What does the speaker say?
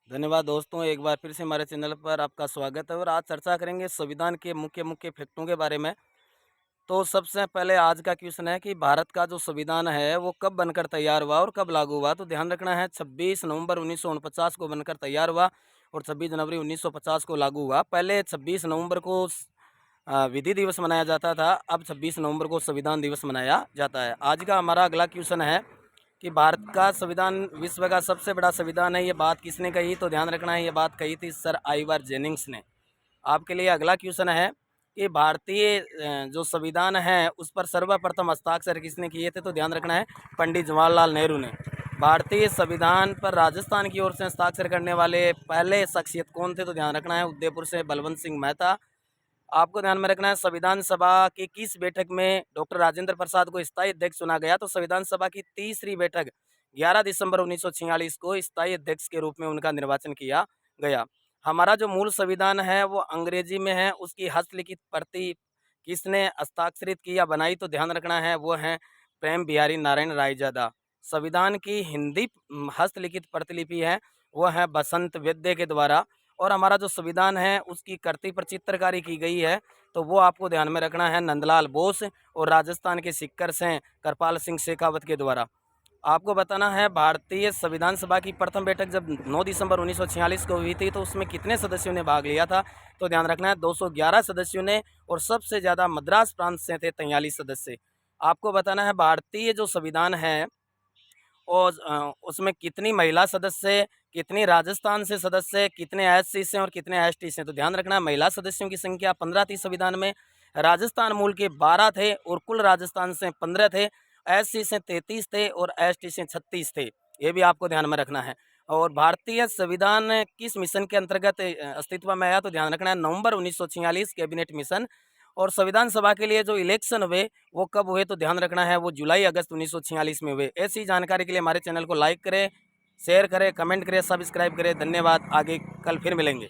धन्यवाद दोस्तों, एक बार फिर से हमारे चैनल पर आपका स्वागत है और आज चर्चा करेंगे संविधान के मुख्य मुख्य फैक्टों के बारे में। तो सबसे पहले आज का क्वेश्चन है कि भारत का जो संविधान है वो कब बनकर तैयार हुआ और कब लागू हुआ? तो ध्यान रखना है 26 नवंबर 1949 को बनकर तैयार हुआ और 26 जनवरी 1950 को लागू हुआ। पहले 26 नवंबर को विधि दिवस मनाया जाता था, अब 26 नवंबर को संविधान दिवस मनाया जाता है। आज का हमारा अगला क्वेश्चन है कि भारत का संविधान विश्व का सबसे बड़ा संविधान है, ये बात किसने कही? तो ध्यान रखना है, ये बात कही थी सर आइवर जेनिंग्स ने। आपके लिए अगला क्वेश्चन है कि भारतीय जो संविधान है उस पर सर्वप्रथम हस्ताक्षर किसने किए थे? तो ध्यान रखना है, पंडित जवाहरलाल नेहरू ने। भारतीय संविधान पर राजस्थान की ओर से हस्ताक्षर करने वाले पहले शख्सियत कौन थे? तो ध्यान रखना है, उदयपुर से बलवंत सिंह मेहता। आपको ध्यान में रखना है, संविधान सभा की किस बैठक में डॉक्टर राजेंद्र प्रसाद को स्थायी अध्यक्ष चुना गया? तो संविधान सभा की तीसरी बैठक 11 दिसंबर 1946 को स्थायी अध्यक्ष के रूप में उनका निर्वाचन किया गया। हमारा जो मूल संविधान है वो अंग्रेजी में है, उसकी हस्तलिखित प्रति किसने हस्ताक्षरित की या बनाई? तो ध्यान रखना है, वो है प्रेम बिहारी नारायण रायजादा। संविधान की हिंदी हस्तलिखित प्रतिलिपि है वो है बसंत वैद्य के द्वारा। और हमारा जो संविधान है उसकी करती पर चित्रकारी की गई है, तो वो आपको ध्यान में रखना है नंदलाल बोस और राजस्थान के सिक्कर से कृपाल सिंह शेखावत के द्वारा। आपको बताना है, भारतीय संविधान सभा की प्रथम बैठक जब 9 दिसंबर 1946 को हुई थी तो उसमें कितने सदस्यों ने भाग लिया था? तो ध्यान रखना है 211 सदस्यों ने, और सबसे ज़्यादा मद्रास प्रांत से थे 43 सदस्य। आपको बताना है, भारतीय जो संविधान है और उसमें कितनी महिला सदस्य, कितनी राजस्थान से सदस्य, कितने एससी से और कितने एसटी से? तो ध्यान रखना, महिला सदस्यों की संख्या 15 थी संविधान में, राजस्थान मूल के 12 थे और कुल राजस्थान से 15 थे, एससी से 33 थे और एसटी से 36 थे। ये भी आपको ध्यान में रखना है। और भारतीय संविधान किस मिशन के अंतर्गत अस्तित्व में आया? तो ध्यान रखना है नवंबर 1946 कैबिनेट मिशन। और संविधान सभा के लिए जो इलेक्शन हुए वो कब हुए? तो ध्यान रखना है, वो जुलाई अगस्त 1946 में हुए। ऐसी जानकारी के लिए हमारे चैनल को लाइक करें, शेयर करें, कमेंट करें, सब्सक्राइब करें। धन्यवाद, आगे कल फिर मिलेंगे।